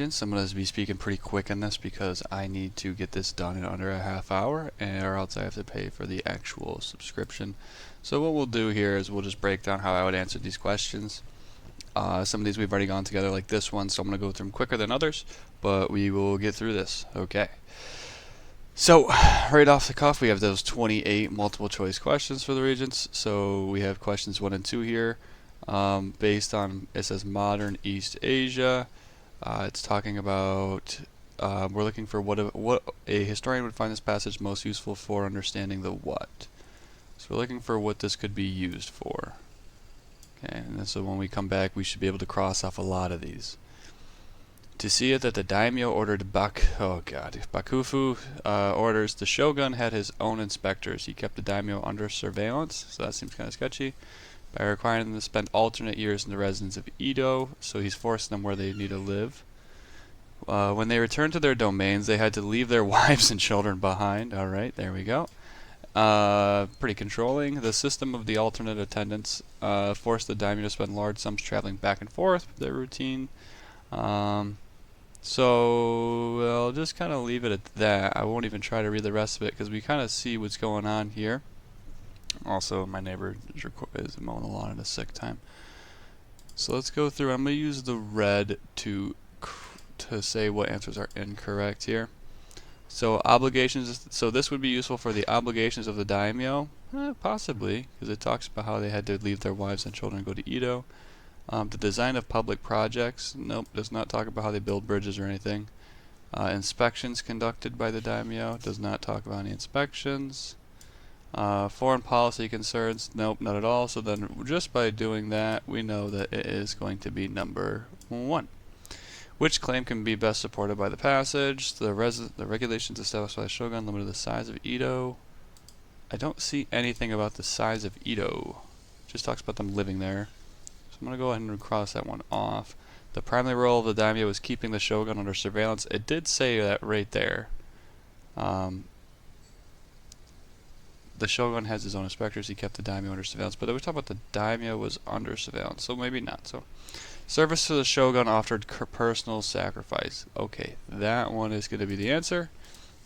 I'm going to be speaking pretty quick on this because I need to get this done in under a half hour, or else I have to pay for the actual subscription. So what we'll do here is we'll just break down how I would answer these questions. Some of these we've already gone together, like this one, so I'm going to go through them quicker than others, but we will get through this. Okay. So right off the cuff, we have those 28 multiple choice questions for the Regents. So we have questions 1 and 2 here, based on, it says modern East Asia. It's talking about, we're looking for what a historian would find this passage most useful for understanding the what. So we're looking for what this could be used for. Okay, and then so when we come back, we should be able to cross off a lot of these. To see it that the daimyo ordered Bakufu orders, the shogun had his own inspectors. He kept the daimyo under surveillance, so that seems kind of sketchy, by requiring them to spend alternate years in the residence of Edo, so he's forcing them where they need to live. When they returned to their domains, they had to leave their wives and children behind. Alright, there we go. Pretty controlling. The system of the alternate attendants forced the daimyo to spend large sums traveling back and forth, their routine. So I'll just kind of leave it at that. I won't even try to read the rest of it because we kind of see what's going on here. Also, my neighbor is mowing the lawn at a sick time. So let's go through. I'm going to use the red to say what answers are incorrect here. So obligations. So this would be useful for the obligations of the daimyo, possibly, because it talks about how they had to leave their wives and children and go to Edo. The design of public projects. Nope, does not talk about how they build bridges or anything. Inspections conducted by the daimyo. Does not talk about any inspections. Foreign policy concerns, nope, not at all. So then just by doing that, we know that it is going to be number 1. Which claim can be best supported by the passage? The regulations established by the shogun limited the size of Edo. I don't see anything about the size of Edo. It just talks about them living there. So I'm going to go ahead and cross that one off. The primary role of the daimyo was keeping the shogun under surveillance. It did say that right there. The shogun has his own inspectors. He kept the daimyo under surveillance, but we talk about the daimyo was under surveillance, so maybe not. So, service to the shogun offered personal sacrifice. Okay, that one is going to be the answer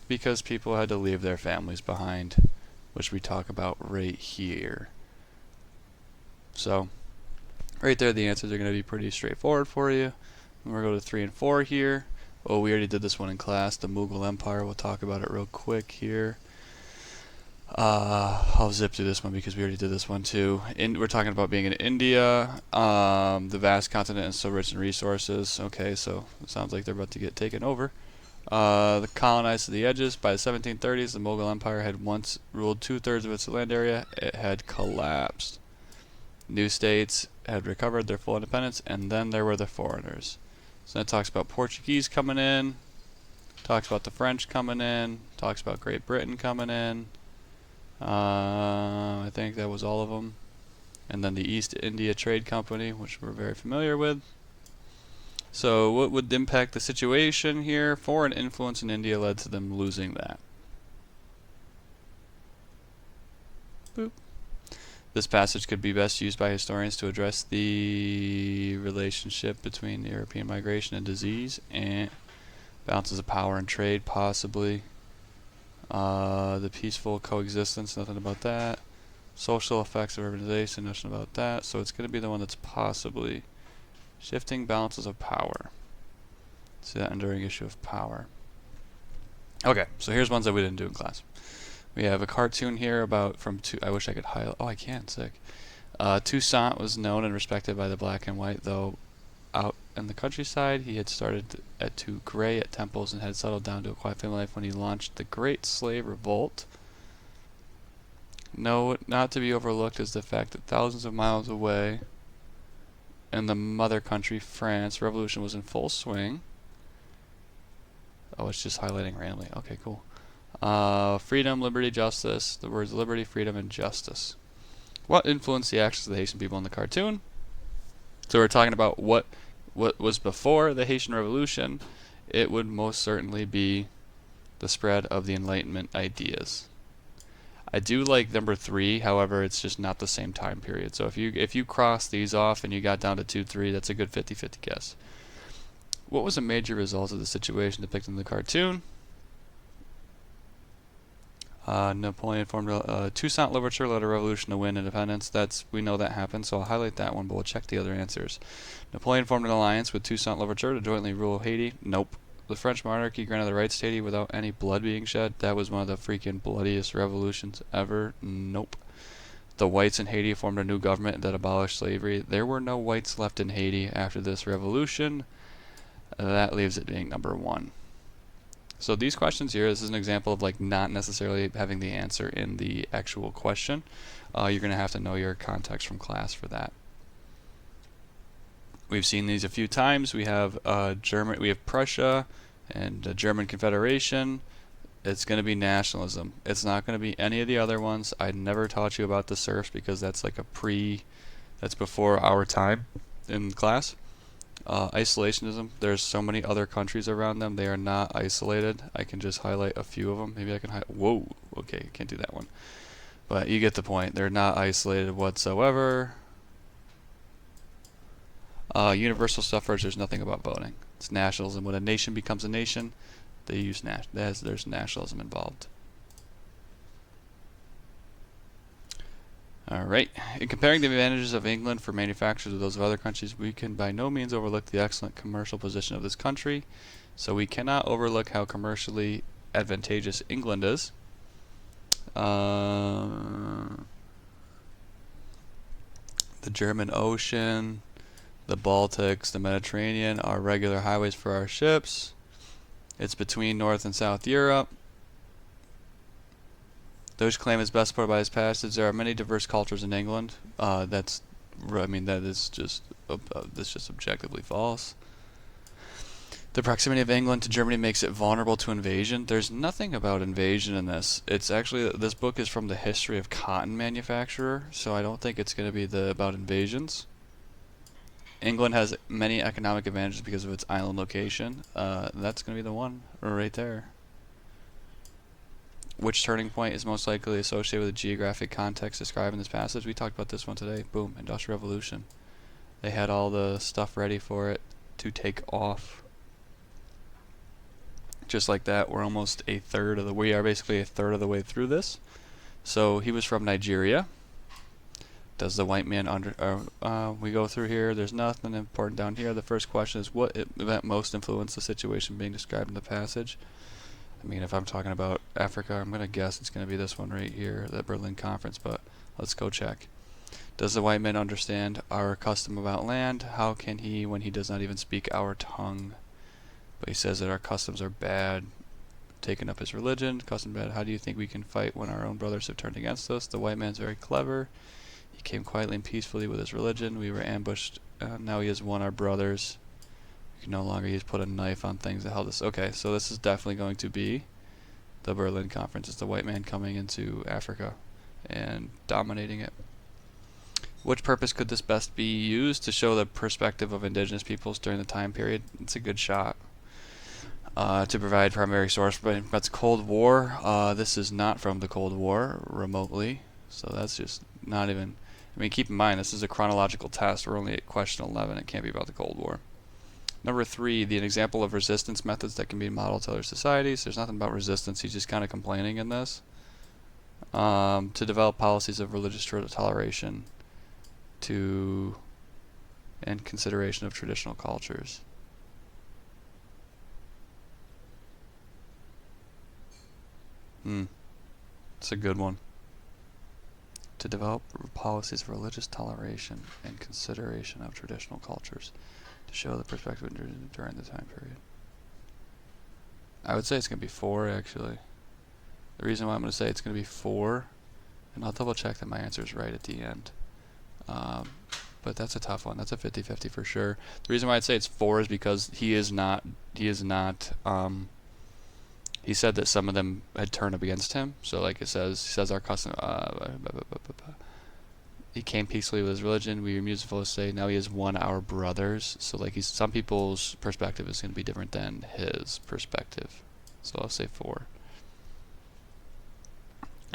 because people had to leave their families behind, which we talk about right here. So, right there, the answers are going to be pretty straightforward for you. We're going to go to 3 and 4 here. Oh, we already did this one in class. The Mughal Empire. We'll talk about it real quick here. I'll zip through this one because we already did this one too. We're talking about being in India, the vast continent is so rich in resources. Okay, so it sounds like they're about to get taken over. The colonized to the edges. By the 1730s, the Mughal Empire had once ruled 2/3 of its land area. It had collapsed. New states had recovered their full independence, and then there were the foreigners. So that talks about Portuguese coming in, talks about the French coming in, talks about Great Britain coming in. I think that was all of them. And then the East India Trade Company, which we're very familiar with. So what would impact the situation here? Foreign influence in India led to them losing that. Boop. This passage could be best used by historians to address the relationship between European migration and disease and balances of power and trade, possibly. The peaceful coexistence, nothing about that. Social effects of urbanization, nothing about that. So it's going to be the one that's possibly shifting balances of power. See that enduring issue of power. Okay, so here's ones that we didn't do in class. We have a cartoon here about I wish I could highlight. Oh, I can. Sick. Toussaint was known and respected by the black and white, though out in the countryside, he had started to gray at temples and had settled down to a quiet family life when he launched the Great Slave Revolt. No, not to be overlooked is the fact that thousands of miles away in the mother country, France, revolution was in full swing. Oh, it's just highlighting randomly. Okay, cool. Freedom, liberty, justice. The words liberty, freedom, and justice. What influenced the actions of the Haitian people in the cartoon? So we're talking about what was before the Haitian Revolution. It would most certainly be the spread of the Enlightenment ideas. I do like number 3, however, it's just not the same time period. So if you cross these off and you got down to 2, 3, that's a good 50-50 guess. What was a major result of the situation depicted in the cartoon? Napoleon formed a Toussaint Louverture led a revolution to win independence. We know that happened, so I'll highlight that one, but we'll check the other answers. Napoleon formed an alliance with Toussaint Louverture to jointly rule Haiti. Nope. The French monarchy granted the rights to Haiti without any blood being shed. That was one of the freaking bloodiest revolutions ever. Nope. The whites in Haiti formed a new government that abolished slavery. There were no whites left in Haiti after this revolution. That leaves it being number 1. So these questions here, this is an example of like not necessarily having the answer in the actual question. You're going to have to know your context from class for that. We've seen these a few times. We have we have Prussia and the German Confederation. It's going to be nationalism. It's not going to be any of the other ones. I never taught you about the serfs because that's like that's before our time in class. Isolationism, there's so many other countries around them. They are not isolated. I can just highlight a few of them. Maybe I can whoa, okay, can't do that one. But you get the point. They're not isolated whatsoever. Universal suffrage, there's nothing about voting. It's nationalism. When a nation becomes a nation, they use there's nationalism involved. Alright, in comparing the advantages of England for manufacturers with those of other countries, we can by no means overlook the excellent commercial position of this country. So we cannot overlook how commercially advantageous England is. The German Ocean, the Baltics, the Mediterranean are regular highways for our ships. It's between North and South Europe. Those claim is best supported by his passage. There are many diverse cultures in England. That is just objectively false. The proximity of England to Germany makes it vulnerable to invasion. There's nothing about invasion in this. It's actually, this book is from the history of cotton manufacturer, so I don't think it's going to be about invasions. England has many economic advantages because of its island location. That's going to be the one right there. Which turning point is most likely associated with the geographic context described in this passage? We talked about this one today. Boom, Industrial Revolution. They had all the stuff ready for it to take off. Just like that, we are basically a third of the way through this. So he was from Nigeria. Does the white man we go through here, there's nothing important down here. The first question is, what event most influenced the situation being described in the passage? I mean, if I'm talking about Africa, I'm going to guess it's going to be this one right here, the Berlin Conference, but let's go check. Does the white man understand our custom about land? How can he when he does not even speak our tongue? But he says that our customs are bad. Taking up his religion, custom bad. How do you think we can fight when our own brothers have turned against us? The white man's very clever. He came quietly and peacefully with his religion. We were ambushed. Now he has won our brothers. We can no longer use put a knife on things that held us. Okay, so this is definitely going to be the Berlin Conference. It's the white man coming into Africa and dominating it. Which purpose could this best be used to show the perspective of indigenous peoples during the time period? It's a good shot. To provide primary source, but that's Cold War. This is not from the Cold War remotely, so that's just not even. I mean, keep in mind this is a chronological test. We're only at question 11. It can't be about the Cold War. Number 3, an example of resistance methods that can be modeled to other societies. There's nothing about resistance. He's just kind of complaining in this. To develop policies of religious toleration and consideration of traditional cultures. It's a good one. To develop policies of religious toleration and consideration of traditional cultures to show the perspective during the time period. I would say it's going to be 4, actually. The reason why I'm going to say it's going to be 4, and I'll double check that my answer is right at the end. But that's a tough one. That's a 50-50 for sure. The reason why I'd say it's 4 is because he said that some of them had turned up against him. So like he says our custom, he came peacefully with his religion. We were musical to say now he has won our brothers. So like some people's perspective is going to be different than his perspective. So I'll say 4.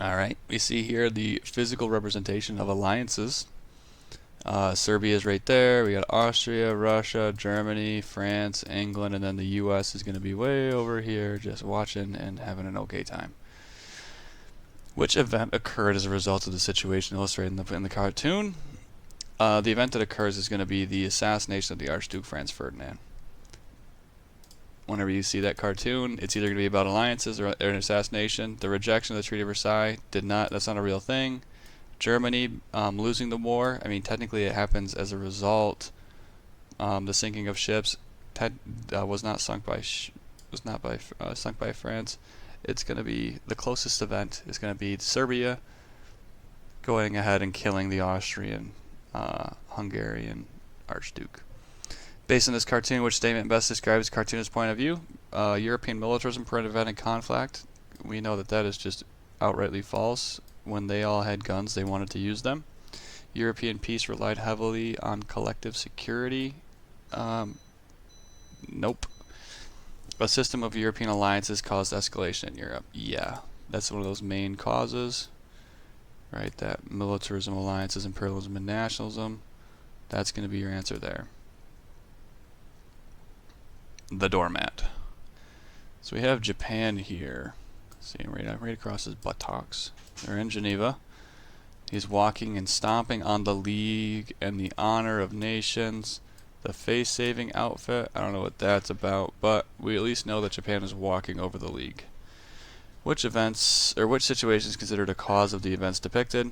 Alright, we see here the physical representation of alliances. Serbia is right there. We got Austria, Russia, Germany, France, England, and then the U.S. is going to be way over here just watching and having an okay time. Which event occurred as a result of the situation illustrated in the cartoon? The event that occurs is going to be the assassination of the Archduke Franz Ferdinand. Whenever you see that cartoon, it's either going to be about alliances or an assassination. The rejection of the Treaty of Versailles that's not a real thing. Germany losing the war, I mean, technically it happens as a result. The sinking of ships was not sunk by sunk by France. It's going to be the closest event is going to be Serbia going ahead and killing the Austrian, Hungarian Archduke. Based on this cartoon, which statement best describes the cartoonist's point of view? European militarism prevented conflict. We know that is just outrightly false. When they all had guns, they wanted to use them. European peace relied heavily on collective security. Nope. A system of European alliances caused escalation in Europe. Yeah, that's one of those main causes. Right, that militarism, alliances, imperialism, and nationalism. That's going to be your answer there. The doormat. So we have Japan here. See, right across his buttocks. They're in Geneva. He's walking and stomping on the League and the honor of nations. The face-saving outfit, I don't know what that's about, but we at least know that Japan is walking over the League. Which events, or which situation is considered a cause of the events depicted?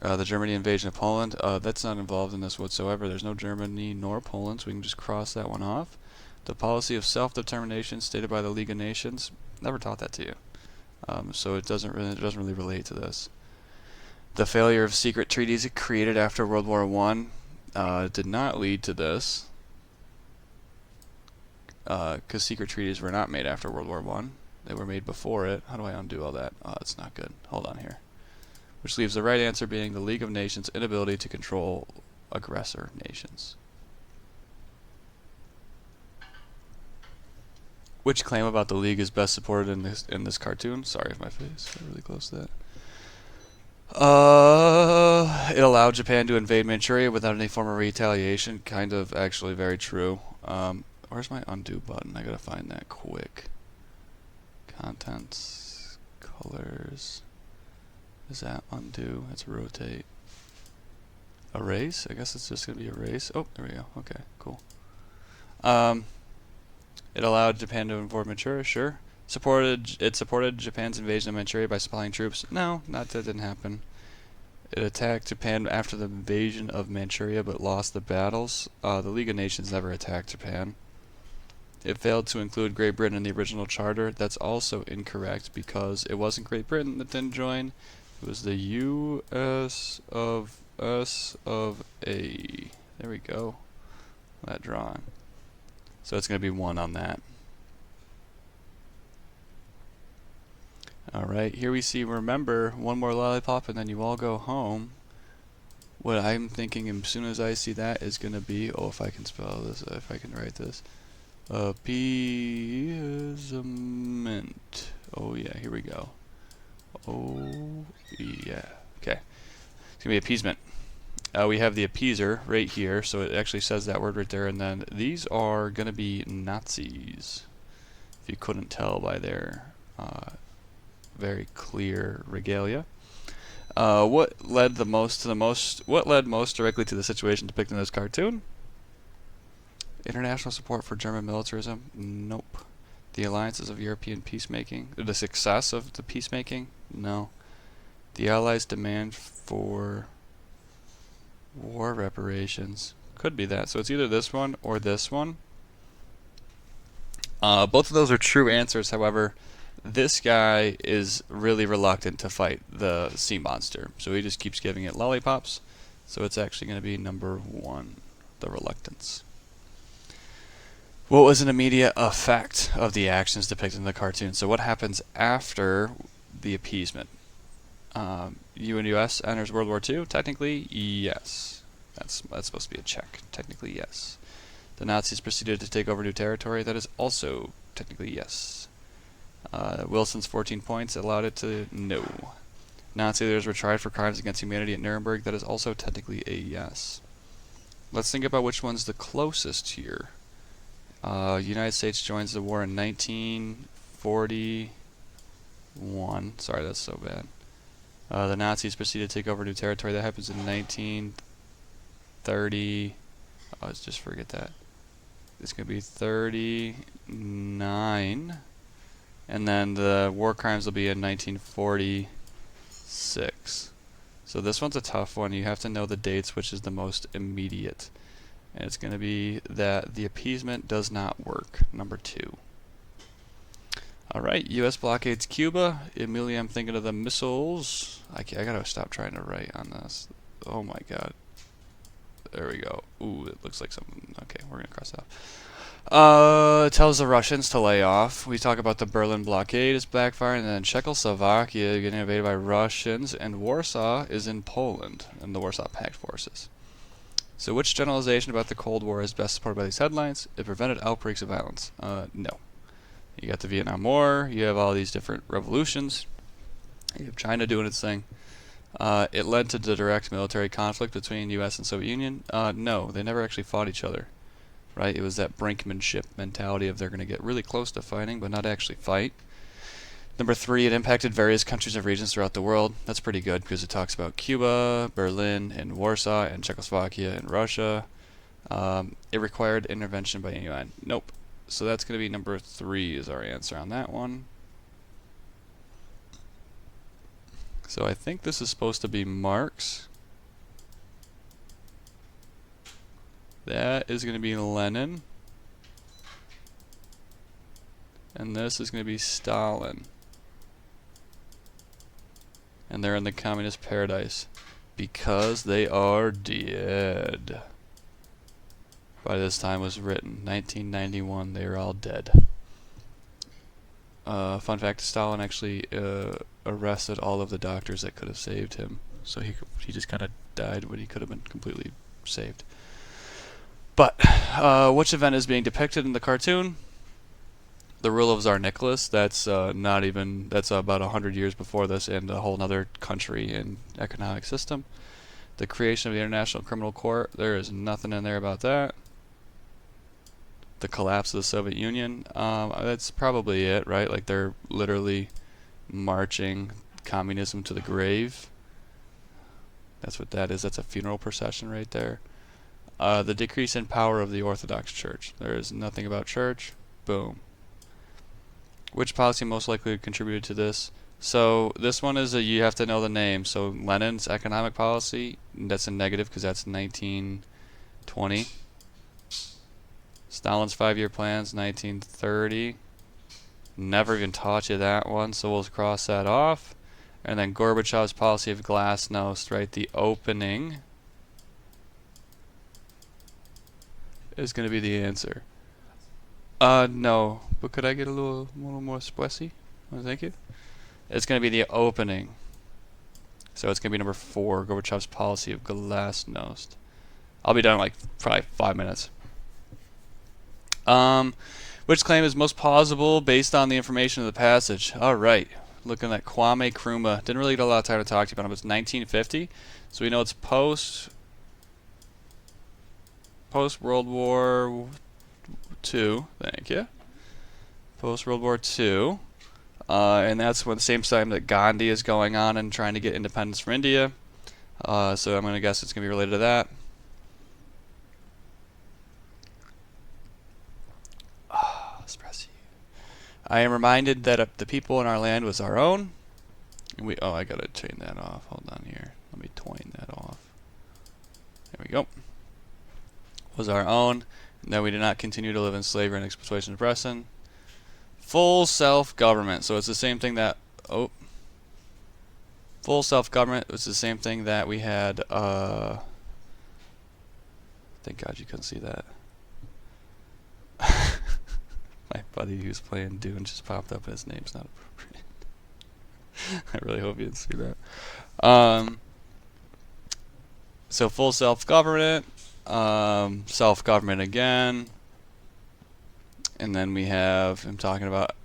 The Germany invasion of Poland, that's not involved in this whatsoever. There's no Germany nor Poland, so we can just cross that one off. The policy of self-determination stated by the League of Nations, never taught that to you. So it doesn't really relate to this. The failure of secret treaties created after World War I did not lead to this, because secret treaties were not made after World War I. They were made before it. How do I undo all that? Oh, it's not good. Hold on here. Which leaves the right answer being the League of Nations' inability to control aggressor nations. Which claim about the League is best supported in this cartoon? Sorry if my face is really close to that. It allowed Japan to invade Manchuria without any form of retaliation. Kind of actually very true. Where's my undo button? I gotta find that quick. Contents, colors. Is that undo? It's rotate. Erase? I guess it's just gonna be erase. Oh, there we go. Okay, cool. It allowed Japan to invade Manchuria, sure. It supported Japan's invasion of Manchuria by supplying troops. No, that didn't happen. It attacked Japan after the invasion of Manchuria but lost the battles. The League of Nations never attacked Japan. It failed to include Great Britain in the original charter. That's also incorrect because it wasn't Great Britain that didn't join. It was the U.S. of A. There we go. That drawing. So it's going to be 1 on that. Alright, here we see, remember, one more lollipop and then you all go home. What I'm thinking as soon as I see that is going to be, oh, if I can spell this, if I can write this. Appeasement. Oh yeah, here we go. Oh yeah. Okay. It's going to be appeasement. We have the appeaser right here, so it actually says that word right there, and then these are going to be Nazis. If you couldn't tell by their very clear regalia. What led most directly to the situation depicted in this cartoon? International support for German militarism? Nope. The alliances of European peacemaking? The success of the peacemaking? No. The Allies' demand for war reparations? Could be that. So it's either this one or this one. Both of those are true answers, however, this guy is really reluctant to fight the sea monster, so he just keeps giving it lollipops. So it's actually going to be number 1, the reluctance. What was an immediate effect of the actions depicted in the cartoon? So what happens after the appeasement? U.S. enters World War II? Technically, yes. That's supposed to be a check. Technically, yes. The Nazis proceeded to take over new territory? That is also technically yes. Wilson's 14 points allowed it to no. Nazi leaders were tried for crimes against humanity at Nuremberg. That is also technically a yes. Let's think about which one's the closest here. United States joins the war in 1941. Sorry, that's so bad. The Nazis proceeded to take over new territory. That happens in 1930. Oh, let's just forget that. It's going to be 39. And then the war crimes will be in 1946. So this one's a tough one. You have to know the dates, which is the most immediate. And it's going to be that the appeasement does not work. Number 2. Alright, U.S. blockades Cuba. Immediately I'm thinking of the missiles. I gotta stop trying to write on this. Oh my god. There we go. Ooh, it looks like something. Okay, we're going to cross that off. It tells the Russians to lay off. We talk about the Berlin blockade is backfiring, and then Czechoslovakia getting invaded by Russians, and Warsaw is in Poland, and the Warsaw Pact forces. So which generalization about the Cold War is best supported by these headlines? It prevented outbreaks of violence. No. You got the Vietnam War, you have all these different revolutions, you have China doing its thing. It led to the direct military conflict between U.S. and Soviet Union. No, they never actually fought each other. Right? It was that brinkmanship mentality of they're going to get really close to fighting, but not actually fight. Number 3, it impacted various countries and regions throughout the world. That's pretty good because it talks about Cuba, Berlin, and Warsaw, and Czechoslovakia, and Russia. It required intervention by the UN. Nope. So that's going to be number 3 is our answer on that one. So I think this is supposed to be Marx. That is going to be Lenin. And this is going to be Stalin. And they're in the communist paradise because they are dead. By this time was written 1991. They are all dead. Fun fact: Stalin actually arrested all of the doctors that could have saved him. So he just kind of died when he could have been completely saved. But which event is being depicted in the cartoon? The rule of Tsar Nicholas. That's that's about 100 years before this, and a whole other country and economic system. The creation of the International Criminal Court. There is nothing in there about that. The collapse of the Soviet Union. That's probably it, right? Like they're literally marching communism to the grave. That's what that is. That's a funeral procession right there. The decrease in power of the Orthodox Church. There is nothing about church. Boom. Which policy most likely contributed to this? So this one is you have to know the name. So Lenin's economic policy, that's a negative because that's 1920. Stalin's 5-year plans, 1930. Never even taught you that one, so we'll cross that off. And then Gorbachev's policy of glasnost, right? The opening is going to be the answer. No, but could I get a little more spicy? Oh, thank you. It's going to be the opening. So it's going to be number 4, Gorbachev's policy of glasnost. I'll be done in like probably 5 minutes. Which claim is most plausible based on the information of the passage? All right. Looking at Kwame Nkrumah. Didn't really get a lot of time to talk to you about him. It's 1950. So we know it's post World War II. Thank you. Post World War II. And that's when the same time that Gandhi is going on and trying to get independence from India. So I'm going to guess it's going to be related to that. I am reminded that the people in our land was our own. And I gotta turn that off. Hold on here. Let me turn that off. There we go. Was our own. And that we did not continue to live in slavery and exploitation and oppression. Full self-government. So it's the same thing that... Full self-government was the same thing that we had... Thank God you couldn't see that. My buddy who's playing Dune just popped up and his name's not appropriate. I really hope you didn't see that. So full self-government, self-government again, and then we have him talking about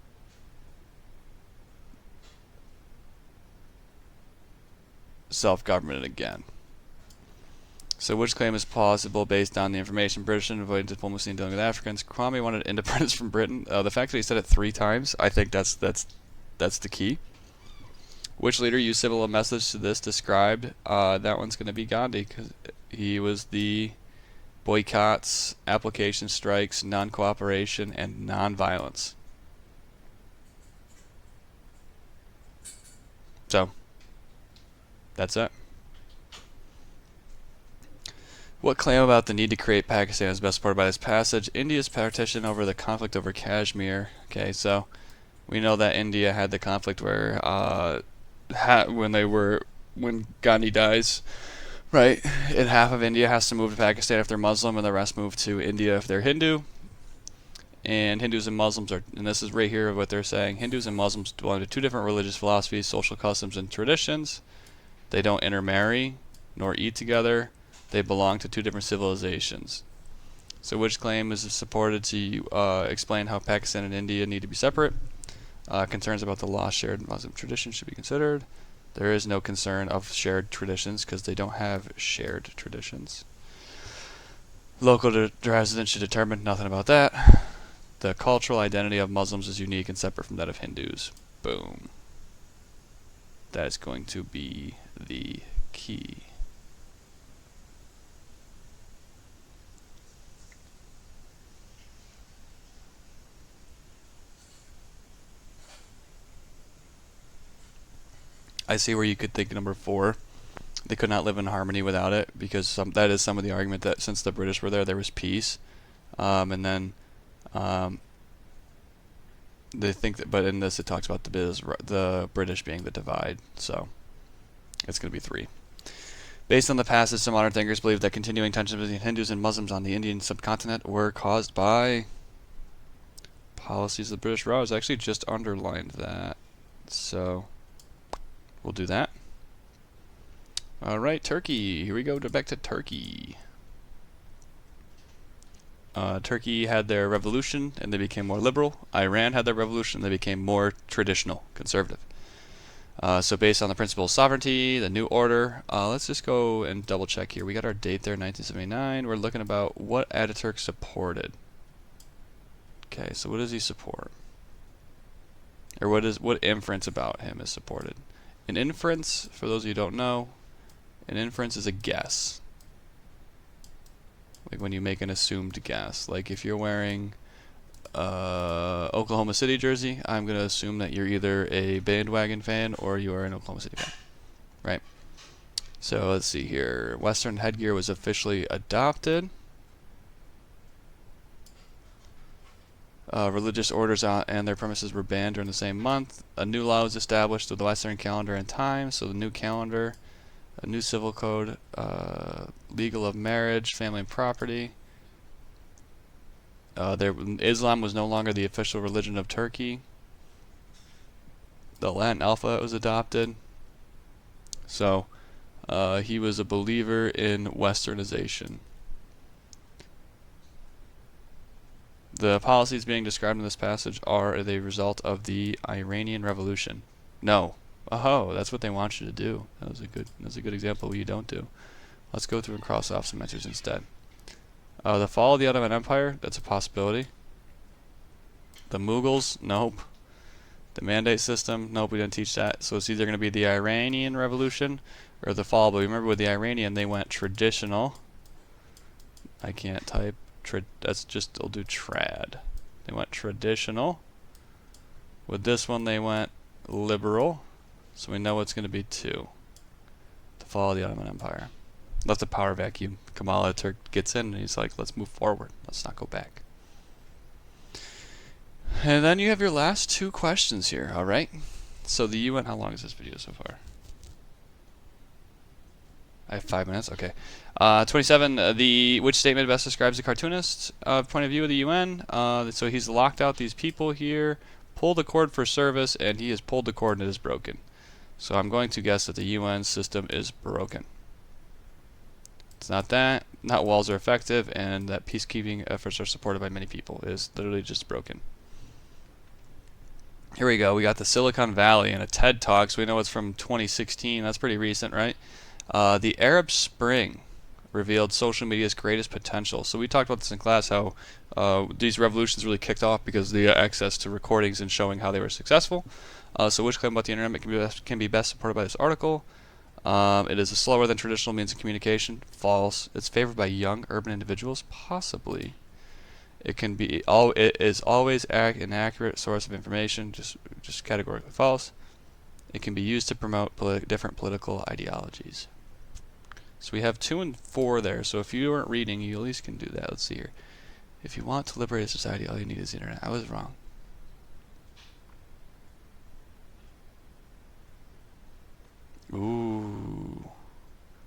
self-government again. So which claim is plausible based on the information? British avoiding diplomacy and dealing with Africans. Kwame wanted independence from Britain. The fact that he said it 3 times, I think that's the key. Which leader used similar methods to this described? That one's going to be Gandhi, because he was the boycotts, application strikes, non-cooperation, and non-violence. So, that's it. What claim about the need to create Pakistan is best supported by this passage? India's partition over the conflict over Kashmir. Okay, so we know that India had the conflict where when Gandhi dies, right? And half of India has to move to Pakistan if they're Muslim, and the rest move to India if they're Hindu. And Hindus and Muslims are, and this is right here what they're saying, Hindus and Muslims belong to 2 different religious philosophies, social customs, and traditions. They don't intermarry nor eat together. They belong to 2 different civilizations. So which claim is supported to explain how Pakistan and India need to be separate? Concerns about the lost shared Muslim tradition should be considered. There is no concern of shared traditions because they don't have shared traditions. Local residents should determine, nothing about that. The cultural identity of Muslims is unique and separate from that of Hindus. Boom. That is going to be the key. I see where you could think number 4. They could not live in harmony without it, because that is some of the argument that since the British were there was peace. And then they think that, but in this it talks about the British being the divide. So it's going to be 3. Based on the passage, some modern thinkers believe that continuing tensions between Hindus and Muslims on the Indian subcontinent were caused by policies of the British Raj. I actually just underlined that. So we'll do that. Alright, Turkey. Here we go, back to Turkey. Turkey had their revolution and they became more liberal. Iran had their revolution and they became more traditional, conservative. So based on the principle of sovereignty, the new order, let's just go and double check here. We got our date there, 1979. We're looking about what Ataturk supported. Okay, so what does he support? Or what inference about him is supported? An inference, for those of you who don't know, an inference is a guess. Like when you make an assumed guess. Like if you're wearing Oklahoma City jersey, I'm going to assume that you're either a bandwagon fan or you are an Oklahoma City fan. Right? So let's see here. Western headgear was officially adopted. Religious orders and their premises were banned during the same month. A new law was established with the Western calendar and time. So the new calendar, a new civil code, legal of marriage, family and property. Islam was no longer the official religion of Turkey. The Latin alphabet was adopted. So he was a believer in Westernization. The policies being described in this passage are the result of the Iranian Revolution. No. Oh, that's what they want you to do. That's a good example of what you don't do. Let's go through and cross off some answers instead. The fall of the Ottoman Empire, that's a possibility. The Mughals, nope. The mandate system, nope, we didn't teach that. So it's either going to be the Iranian Revolution or the fall. But remember with the Iranian, they went traditional. I can't type. That's just, they'll do trad. They went traditional. With this one, they went liberal. So we know it's going to be 2. The fall of the Ottoman Empire. Left a power vacuum. Kemal Ataturk gets in and he's like, let's move forward. Let's not go back. And then you have your last 2 questions here, alright? So the UN, how long is this video so far? I have 5 minutes, okay. 27, which statement best describes the cartoonist's point of view of the UN? So he's locked out these people here, pulled the cord for service, and he has pulled the cord and it is broken. So I'm going to guess that the UN system is broken. It's not that, not walls are effective, and that peacekeeping efforts are supported by many people. It is literally just broken. Here we go. We got the Silicon Valley and a TED Talk. So we know it's from 2016. That's pretty recent, right? The Arab Spring revealed social media's greatest potential. So we talked about this in class, how these revolutions really kicked off because of the access to recordings and showing how they were successful. So which claim about the internet can be best supported by this article? It is a slower than traditional means of communication. False. It's favored by young urban individuals. Possibly. It is always an accurate source of information. Just categorically false. It can be used to promote different political ideologies. So we have 2 and 4 there. So if you weren't reading, you at least can do that. Let's see here. If you want to liberate a society, all you need is the internet. I was wrong. Ooh.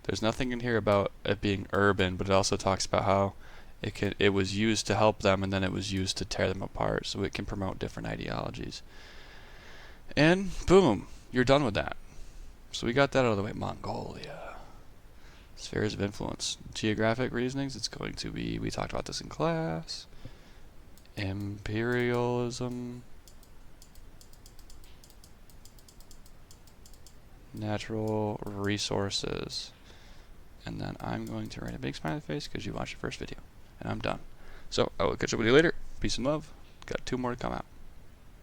There's nothing in here about it being urban, but it also talks about how it was used to help them, and then it was used to tear them apart. So it can promote different ideologies. And boom, you're done with that. So we got that out of the way. Mongolia. Spheres of influence. Geographic reasonings, it's going to be, we talked about this in class. Imperialism. Natural resources. And then I'm going to write a big smiley face because you watched the first video. And I'm done. So I will catch up with you later. Peace and love. Got 2 more to come out.